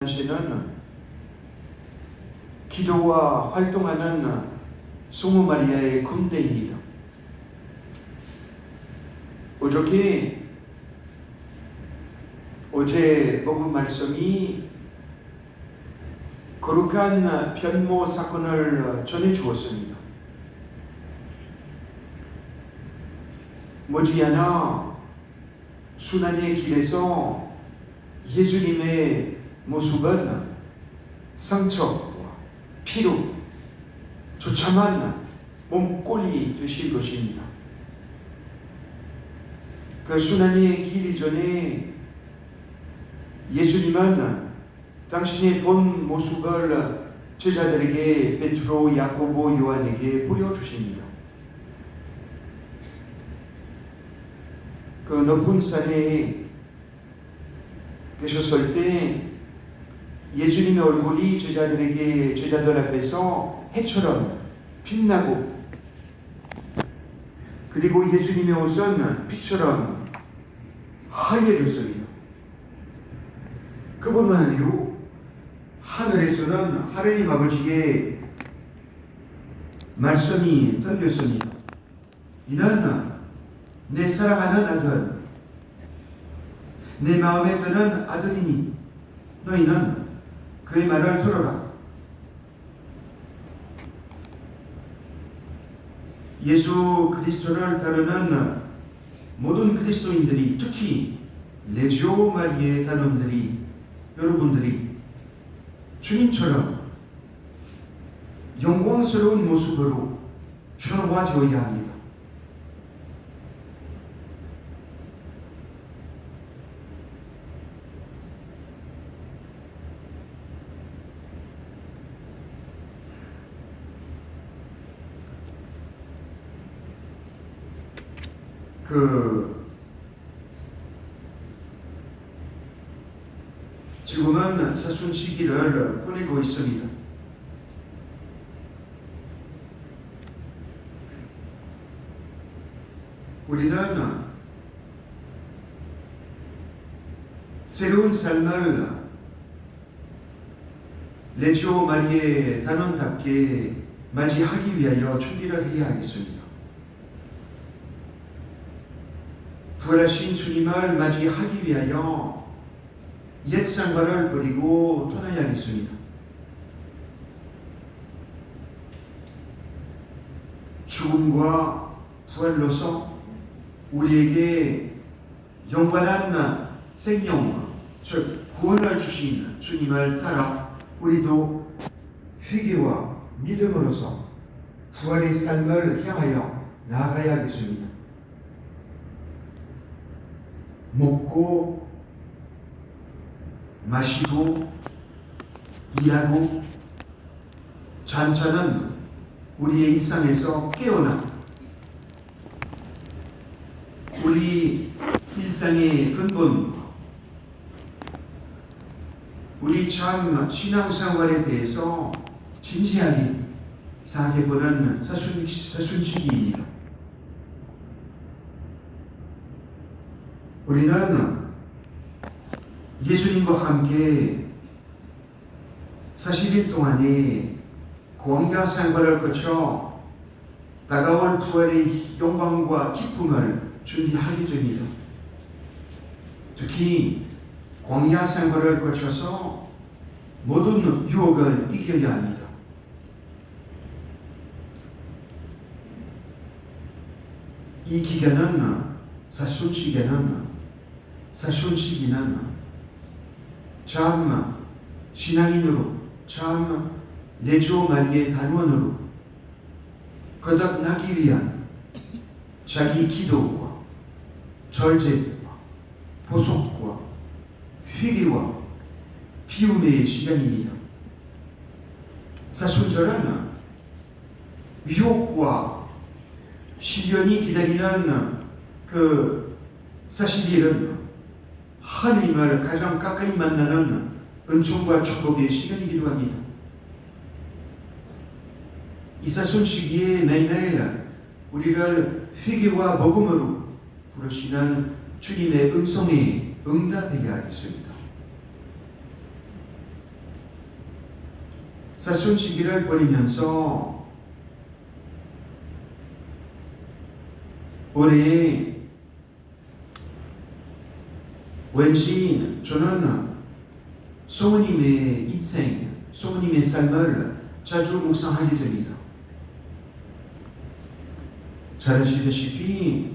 당신은 기도와 활동하는 성모 마리아의 군대입니다. 어제 복음 말씀이 거룩한 변모 사건을 전해 주었습니다. 머지않아 순환의 길에서 예수님의 모습은 상처와 피로 조참한 몸꼴이 되실 것입니다. 그 순환의 길 이전에 예수님은 당신의 본 모습을 제자들에게 베드로, 야고보, 요한에게 보여주십니다. 그 높은 산에 계셨을 때 예수님의 얼굴이 제자들 앞에서 해처럼 빛나고, 그리고 예수님의 옷은 빛처럼 하얘졌습니다. 그뿐만 아니고 하늘에서는 하느님 아버지의 말씀이 들렸습니다. 이는 내 사랑하는 아들, 내 마음에 드는 아들이니 너희는 그의 말을 들어라. 예수 그리스도를 따르는 모든 그리스도인들이, 특히 레지오 마리아의 단원들이, 여러분들이 주님처럼 영광스러운 모습으로 변화되어야 합니다. 지금은 사순 시기를 보내고 있습니다. 우리는 새로운 삶을 레지오 마리아의 단원답게 맞이하기 위하여 준비를 해야 하겠습니다. 부활하신 주님을 맞이하기 위하여 옛 생활을 버리고 떠나야겠습니다. 죽음과 부활로서 우리에게 영원한 생명, 즉 구원을 주신 주님을 따라 우리도 회개와 믿음으로서 부활의 삶을 향하여 나아가야겠습니다. 먹고 마시고 일하고 잠자는 우리의 일상에서 깨어나 우리 일상의 근본, 우리 참 신앙생활에 대해서 진지하게 생각해보는 사순시기입니다. 우리는 예수님과 함께 40일 동안의 광야 생활을 거쳐 다가올 부활의 영광과 기쁨을 준비하게 됩니다. 특히 광야 생활을 거쳐서 모든 유혹을 이겨야 합니다. 이 기간은 사순시기는 참 신앙인으로, 참 레지오 마리아의 단원으로 거듭나기 위한 자기 기도와 절제와 보속과 회개와 비움의 시간입니다. 사순절은 유혹과 시련이 기다리는 그 40일은 하나님을 가장 가까이 만나는 은총과 축복의 시간이기도 합니다. 이 사순 시기에 매일매일 우리를 회개와 복음으로 부르시는 주님의 음성에 응답해야 하겠습니다. 사순시기를 보내면서 올해 왠지 저는 성모님의 인생, 성모님의 삶을 자주 묵상하게 됩니다. 잘 아시다시피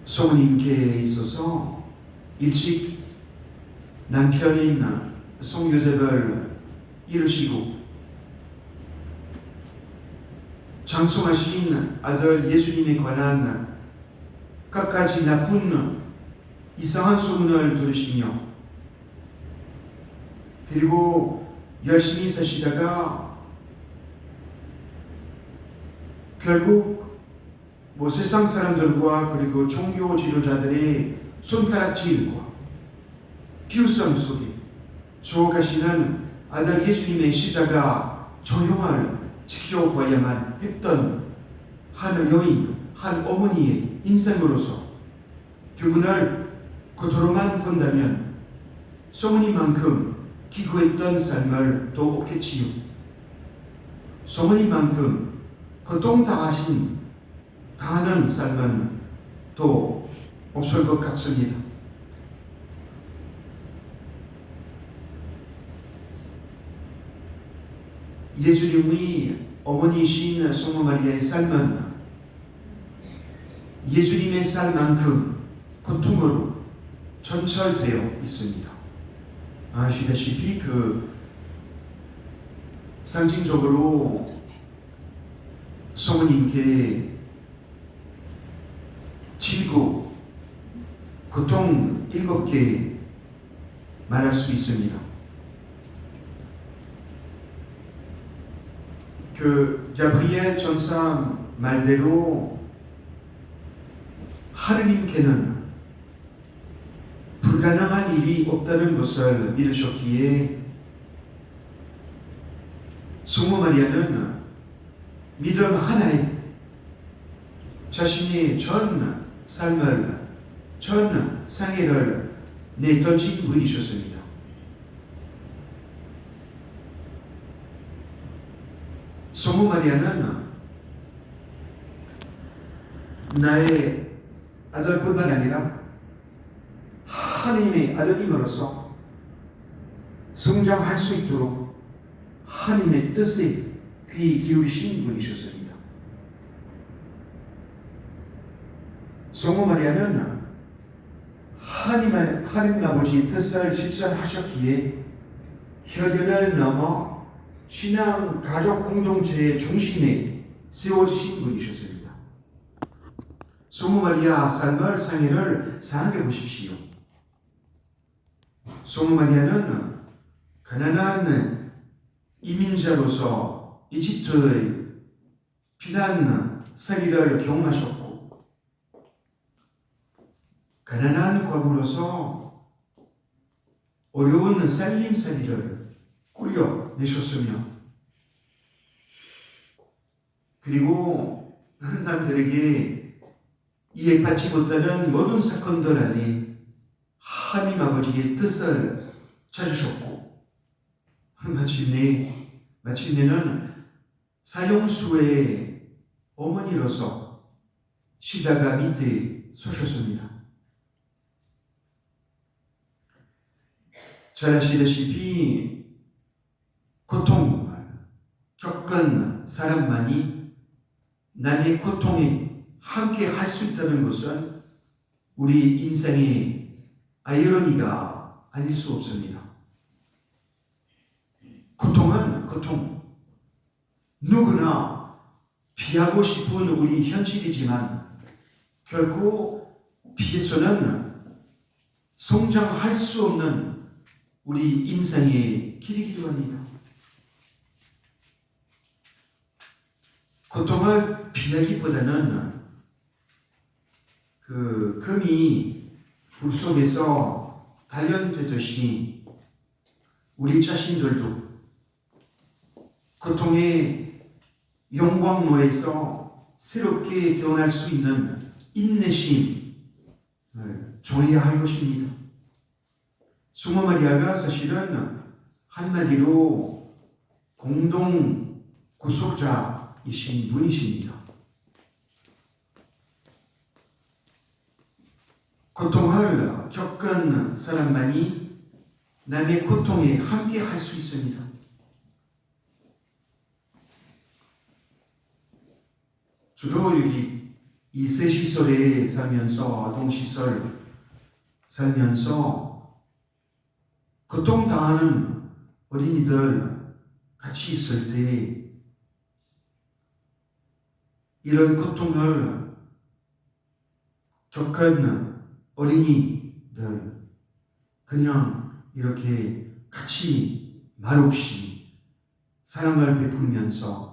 성모님께 있어서 일찍 남편인 송요셉을 이루시고 장성하신 아들 예수님에 관한 갖가지 나쁜 이상한 소문을 들으시며 그리고 열심히 사시다가 결국 세상 사람들과 그리고 종교 지도자들의 손가락질과 비웃음 속에 주어가시는 아들 예수님의 십자가 조형을 지켜봐야만 했던 한 여인, 한 어머니의 인생으로서 그분을 겉으로만 본다면 성모님만큼 기구했던 삶을 또 없겠지요. 성모님만큼 고통당하는 삶은 또 없을 것 같습니다. 예수님의 어머니이신 성모 마리아의 삶은 예수님의 삶만큼 고통으로 전철되어 있습니다. 아시다시피 상징적으로 성모님께 질고 고통 7개 말할 수 있습니다. 가브리엘 전사 말대로 하느님께는 불가능한 일이 없다는 것을 믿으셨기에 성모 마리아는 믿음 하나에 자신의 전 삶을, 전 생애를 내던진 분이셨습니다. 성모 마리아는 나의 아들뿐만 아니라 하나님의 아들임으로서 성장할 수 있도록 하나님의 뜻에 귀 기울이신 분이셨습니다. 성모 마리아는 하나님 아버지의 뜻을 실천하셨기에 혈연을 넘어 신앙 가족 공동체의 중심에 세워지신 분이셨습니다. 성모 마리아 삶을 생애를 생각해 보십시오. 성모 마리아는 가난한 이민자로서 이집트의 비난 생애를 경험하셨고 가난한 과부로서 어려운 살림살이를 꾸려내셨으며 그리고 남들에게 이해받지 못하는 모든 사건들 안에 하나님 아버지의 뜻을 찾으셨고 마침내는 사형수의 어머니로서 십자가 밑에 서셨습니다. 잘 아시다시피 고통을 겪은 사람만이 남의 고통에 함께 할 수 있다는 것은 우리 인생의 아이러니가 아닐 수 없습니다. 고통은 고통. 누구나 피하고 싶은 우리 현실이지만 결코 피해서는 성장할 수 없는 우리 인생의 길이기도 합니다. 고통을 피하기보다는 금이 불 속에서 단련되듯이 우리 자신들도 고통의 영광로에서 새롭게 태어날 수 있는 인내심을 정해야 할 것입니다. 성모 마리아가 사실은 한마디로 공동 구속자이신 분이십니다. 고통을 겪은 사람만이 남의 고통에 함께 할 수 있습니다. 주로 여기 이 새 시설에 살면서, 아동시설 살면서 고통당하는 어린이들 같이 있을 때 이런 고통을 겪은 어린이들 그냥 이렇게 같이 말없이 사랑을 베풀면서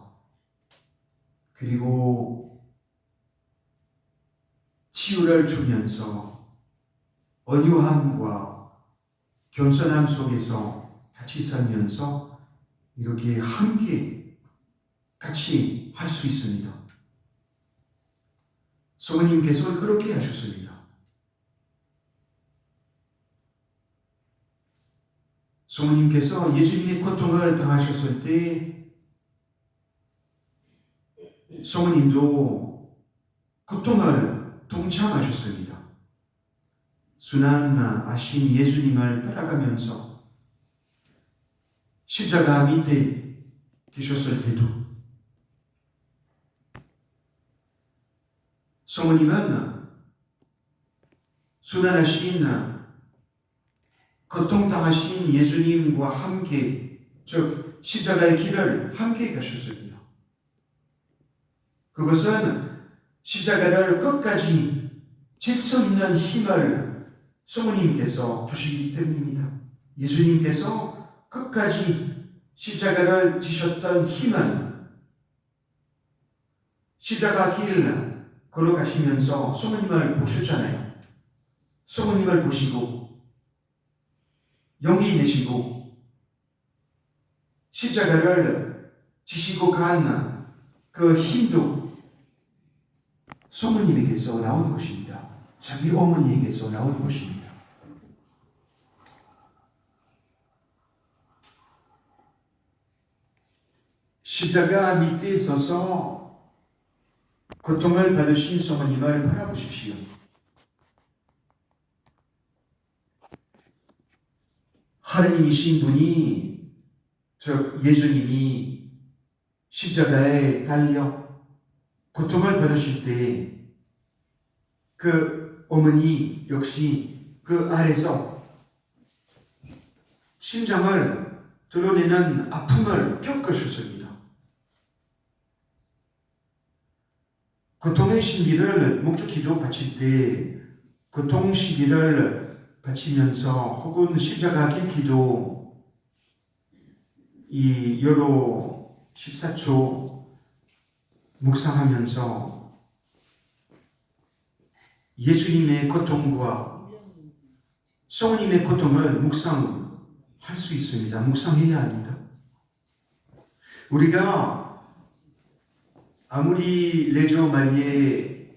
그리고 치유를 주면서 온유함과 겸손함 속에서 같이 살면서 이렇게 함께 같이 할 수 있습니다. 성모님께서 그렇게 하셨습니다. 성모님께서 예수님의 고통을 당하셨을 때 성모님도 고통을 동참하셨습니다. 순환하신 예수님을 따라가면서 십자가 밑에 계셨을 때도 성모님은 순환하신 고통당하신 예수님과 함께 즉 십자가의 길을 함께 가셨습니다. 그것은 십자가를 끝까지 질 수 있는 힘을 성모님께서 주시기 때문입니다. 예수님께서 끝까지 십자가를 지셨던 힘은 십자가 길 걸어가시면서 성모님을 보셨잖아요. 성모님을 보시고 용기 내시고 십자가를 지시고 간 그 힘도 성모님에게서 나온 것입니다. 자기 어머니에게서 나온 것입니다. 십자가 밑에 서서 고통을 받으신 성모님을 바라보십시오. 하느님이신 분이 즉 예수님이 십자가에 달려 고통을 받으실 때 그 어머니 역시 그 아래서 심장을 드러내는 아픔을 겪으셨습니다. 고통의 신비를 묵주기도 바칠 때 고통 시비를 바치면서 혹은 십자가 길 기도 이 여러 14초 묵상하면서 예수님의 고통과 성모님의 고통을 묵상할 수 있습니다. 묵상해야 합니다. 우리가 아무리 레조 마리의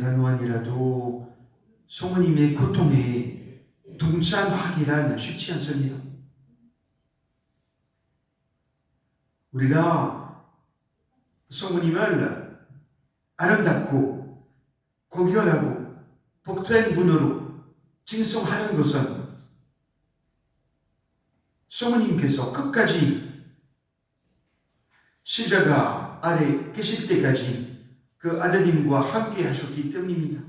단원이라도 성모님의 고통에 동참하기란 쉽지 않습니다. 우리가 성모님을 아름답고 고결하고 복된 분으로 칭송하는 것은 성모님께서 끝까지 십자가 아래 계실 때까지 그 아드님과 함께 하셨기 때문입니다.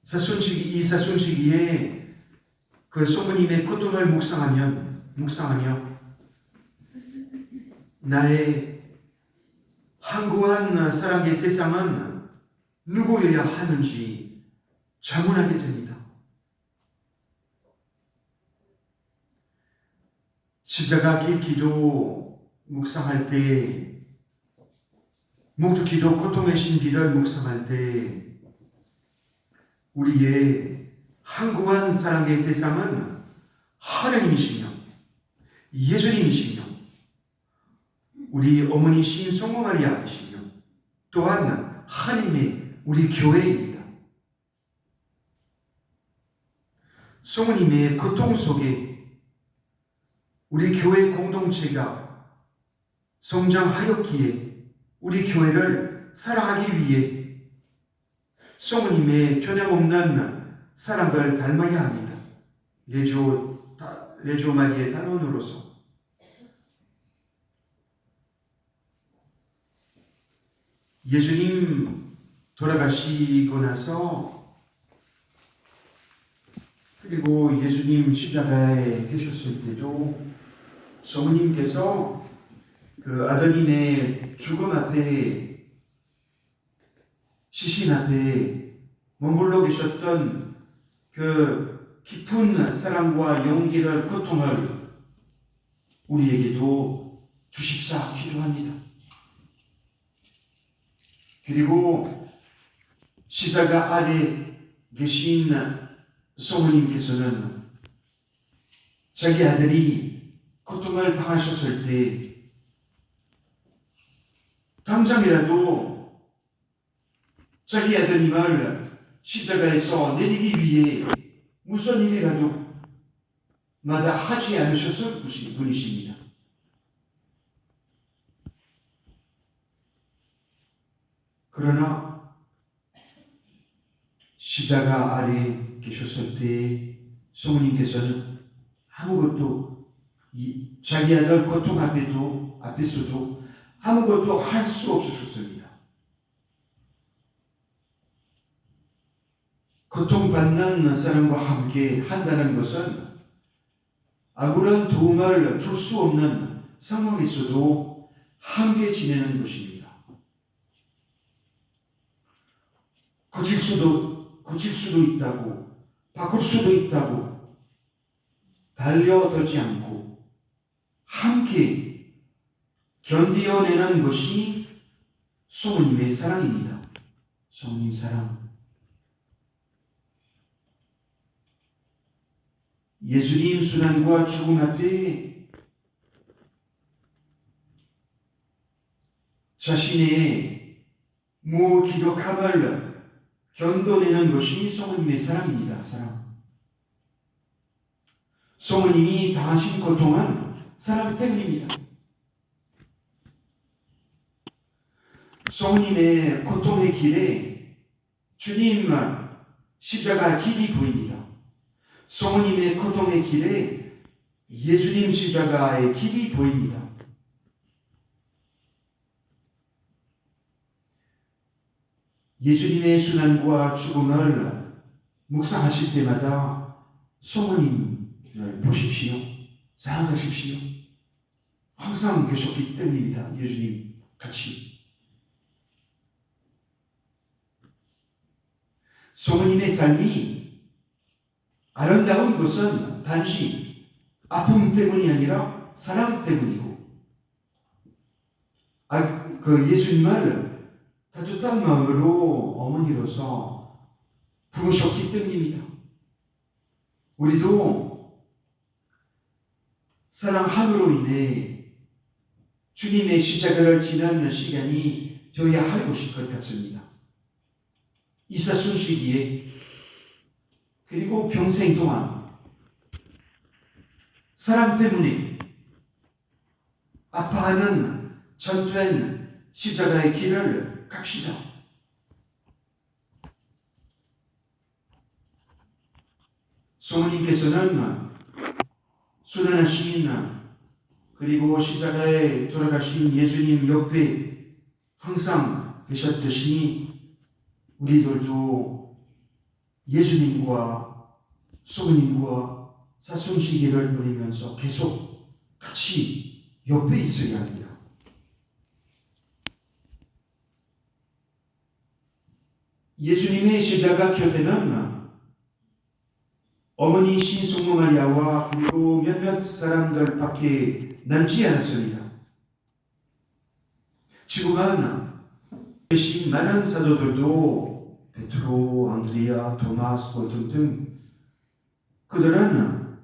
이 사순시기에 그 성모님의 고통을 묵상하며 나의 항구한 사랑의 대상은 누구여야 하는지 자문하게 됩니다. 십자가 길 기도 묵상할 때, 묵주기도 고통의 신비를 묵상할 때 우리의 항구한 사랑의 대상은 하느님이시며 예수님이시며 우리 어머니신 성모 마리아이시며 또한 하느님의 우리 교회입니다. 성모님의 고통 속에 우리 교회 공동체가 성장하였기에 우리 교회를 사랑하기 위해 성모님의 변함없는 사랑을 닮아야 합니다. 레조 마리의 단원으로서 예수님 돌아가시고 나서 그리고 예수님 십자가에 계셨을 때도 성모님께서 그 아드님의 죽음 앞에 시신 앞에 머물러 계셨던 그 깊은 사랑과 용기를 고통을 우리에게도 주십사 기도합니다. 그리고 십자가 아래 계신 성모님께서는 자기 아들이 고통을 당하셨을 때 당장이라도 자기 아드님을 십자가에서 내리기 위해 무슨 일이라도 마다 하지 않으셨을 분이십니다. 그러나 십자가 아래 계셨을 때 성모님께서는 아무것도 자기 아들 고통 앞에서도 아무것도 할 수 없으셨습니다. 고통받는 사람과 함께 한다는 것은 아무런 도움을 줄 수 없는 상황에서도 함께 지내는 것입니다. 고칠 수도 있다고, 바꿀 수도 있다고, 달려들지 않고 함께 견디어내는 것이 성모님의 사랑입니다. 성모님 사랑. 예수님 순환과 죽음 앞에 자신의 무기력함을 견뎌내는 것이 성모님의 사랑입니다. 사랑. 성모님이 당하신 고통은 사랑 때문입니다. 성모님의 고통의 길에 주님 십자가 길이 보입니다. 성모님의 고통의 길에 예수님 십자가의 길이 보입니다. 예수님의 순환과 죽음을 묵상하실 때마다 성모님을 보십시오. 생각하십시오. 항상 계셨기 때문입니다. 예수님 같이. 성모님의 삶이 아름다운 것은 단지 아픔 때문이 아니라 사랑 때문이고, 그 예수님을 따뜻한 마음으로 어머니로서 부르셨기 때문입니다. 우리도 사랑함으로 인해 주님의 십자가를 지나는 시간이 되어야 할 것일 것 같습니다. 이 사순 시기에 그리고 평생 동안 사랑 때문에 아파하는 전투한 십자가의 길을 갑시다. 성모님께서는 순환하신 그리고 십자가에 돌아가신 예수님 옆에 항상 계셨듯이 우리들도 예수님과 성모님과 사순시기를 보내면서 계속 같이 옆에 있어야 합니다. 예수님의 십자가 곁에는 어머니 신성모 마리아와 그리고 몇몇 사람들밖에 남지 않았습니다. 지금은 계신 많은 사도들도 베드로, 안드레아, 토마스, 등등 그들은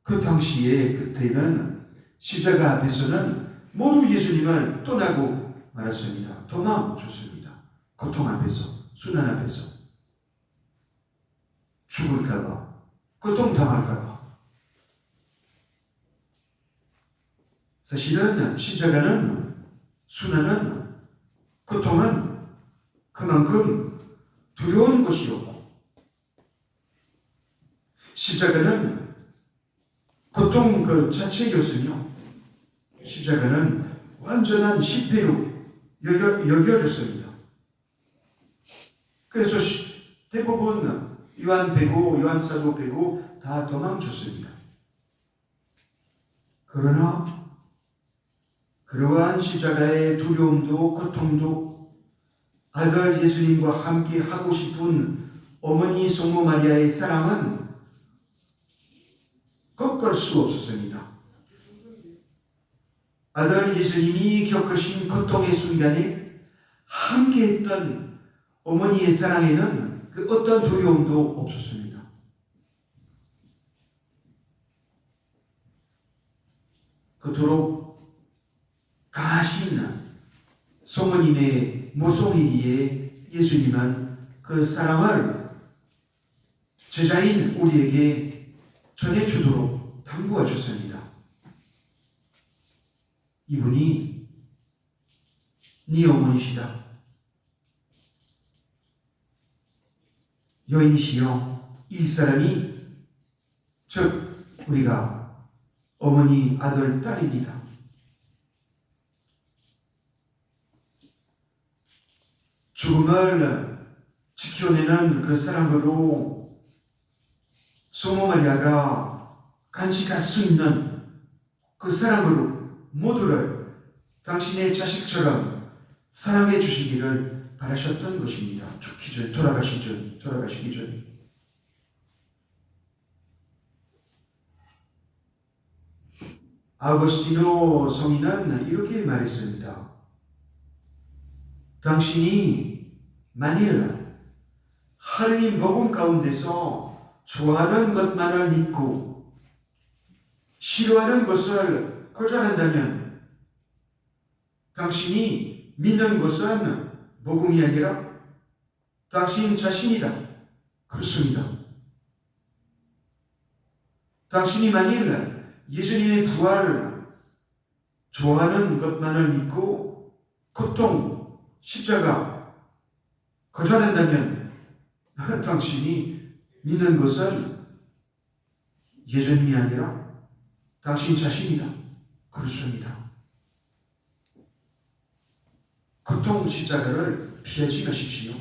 그 당시에 그때는 십자가 앞에서는 모두 예수님을 떠나고 말았습니다. 도망쳤습니다. 고통 앞에서, 순환 앞에서. 죽을까봐, 고통당할까봐. 사실은 십자가는, 순환은, 고통은 그만큼 두려운 것이었고, 십자가는 고통 그 자체였으며, 십자가는 완전한 실패로 여겨졌습니다. 그래서 대부분 요한 빼고, 요한 사도 빼고 다 도망쳤습니다. 그러나 그러한 십자가의 두려움도 고통도 아들 예수님과 함께 하고 싶은 어머니 성모 마리아의 사랑은 꺾을 수 없었습니다. 아들 예수님이 겪으신 고통의 순간에 함께했던 어머니의 사랑에는 그 어떤 두려움도 없었습니다. 그토록 강하신 성모님의 모성이기에 예수님은 그 사랑을 제자인 우리에게 전해주도록 당부하셨습니다. 이분이 네 어머니시다. 여인이시여, 이 사람이 즉 우리가 어머니, 아들, 딸입니다. 죽음을 지켜내는 그 사랑으로 성모 마리아가 간직할 수 있는 그 사랑으로 모두를 당신의 자식처럼 사랑해 주시기를 바라셨던 것입니다. 죽기 전, 돌아가시기 전. 아우구스티노 성인은 이렇게 말했습니다. 당신이 만일 하느님 복음 가운데서 좋아하는 것만을 믿고 싫어하는 것을 거절한다면 당신이 믿는 것은 복음이 아니라 당신 자신이다. 그렇습니다. 당신이 만일 예수님의 부활을 좋아하는 것만을 믿고 고통, 십자가 거절한다면 당신이 믿는 것은 예수님이 아니라 당신 자신이다. 그렇습니다. 고통, 십자가를 피하지 마십시오.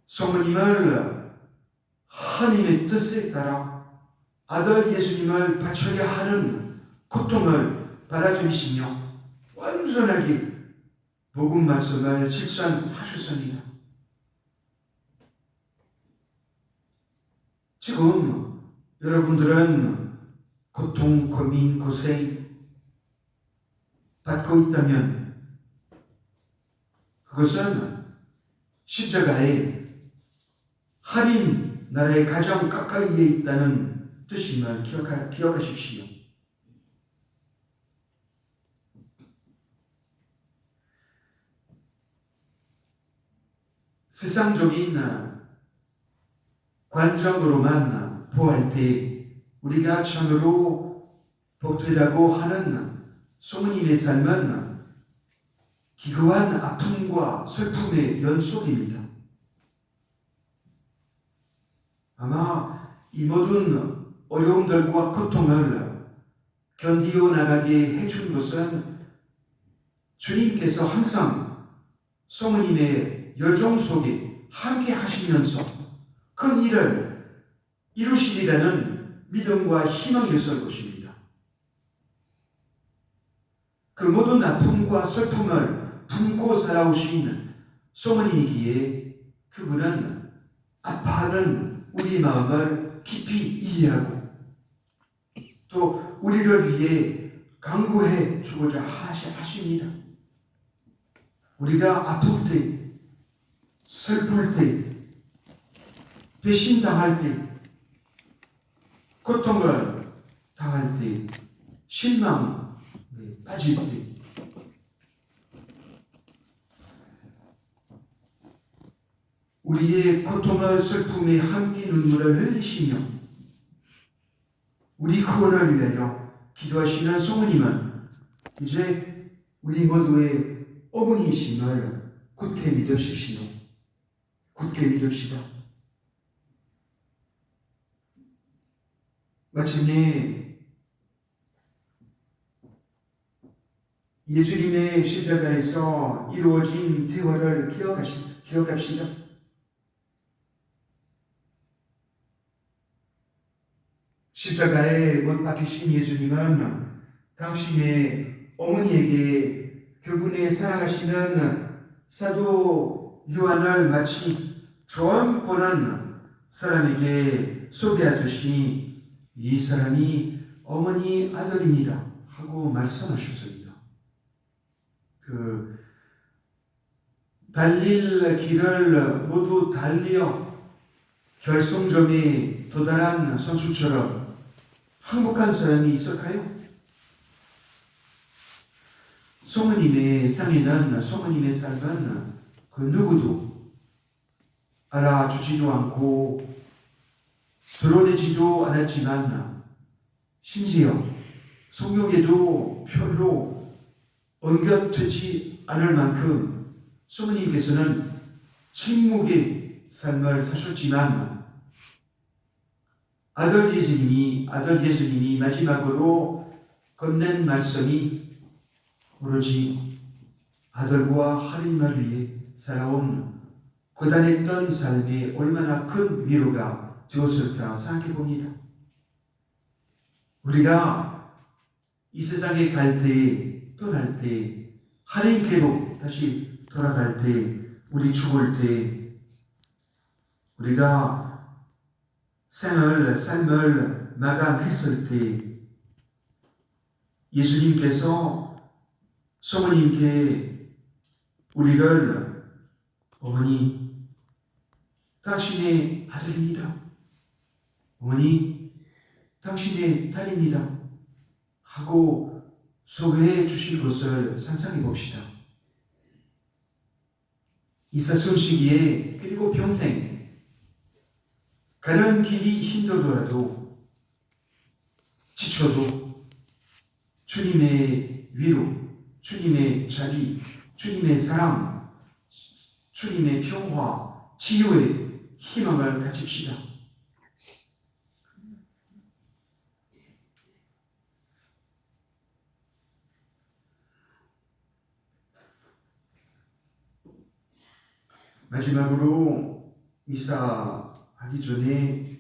성모님을 하나님의 뜻에 따라 아들 예수님을 바쳐야 하는 고통을 받아들이시며 완전하게 복음 말씀을 실천하셨습니다. 지금 여러분들은 고통, 고민, 고생 받고 있다면 그것은 십자가에 하나님 나라의 가장 가까이에 있다는 뜻임을 기억하십시오. 세상적인 관점으로만 보할 때 우리가 참으로 복되다고 하는 성모님의 삶은 기구한 아픔과 슬픔의 연속입니다. 아마 이 모든 어려움들과 고통을 견디어 나가게 해준 것은 주님께서 항상 성모님의 여정 속에 함께 하시면서 큰 일을 이루시리라는 믿음과 희망이었을 것입니다. 그 모든 아픔과 슬픔을 품고 살아오신 성모님이기에 그분은 아파하는 우리 마음을 깊이 이해하고 또 우리를 위해 간구해 주고자 하십니다. 우리가 아플 때, 슬플 때, 배신당할 때, 고통을 당할 때, 실망에 빠질 때 우리의 고통을 슬픔에 함께 눈물을 흘리시며 우리 구원을 위하여 기도하시는 성모님은 이제 우리 모두의 어머니이심을 굳게 믿으십시오. 굳게 믿읍시다. 마침내 예수님의 십자가에서 이루어진 대화를 기억합시다. 십자가에 못 박히신 예수님은 당신의 어머니에게 그분의 사랑하시는 사도 요한을 마치 처음 보는 사람에게 소개하듯이 이 사람이 어머니 아들입니다 하고 말씀하셨습니다. 달릴 길을 모두 달리어 결승점에 도달한 선수처럼 행복한 사람이 있을까요? 성모님의 삶은 그 누구도 알아주지도 않고 드러내지도 않았지만 심지어 성경에도 별로 언급되지 않을 만큼 성모님께서는 침묵의 삶을 사셨지만 아들 예수님이 마지막으로 건넨 말씀이 오로지 아들과 하나님을 위해 살아온 고단했던 삶에 얼마나 큰 위로가 되었을까 생각해 봅니다. 우리가 이 세상에 갈 때, 떠날 때, 하나님께로 다시 돌아갈 때, 우리 죽을 때, 우리가 삶을 마감했을 때 예수님께서 성모님께 우리를 어머니 당신의 아들입니다. 어머니 당신의 딸입니다 하고 소개해 주실 것을 상상해 봅시다. 이 사순 시기에 그리고 평생 가는 길이 힘들더라도 지쳐도 주님의 위로, 주님의 자비, 주님의 사랑, 주님의 평화, 치유의 희망을 가집시다. 마지막으로 미사 하기 전에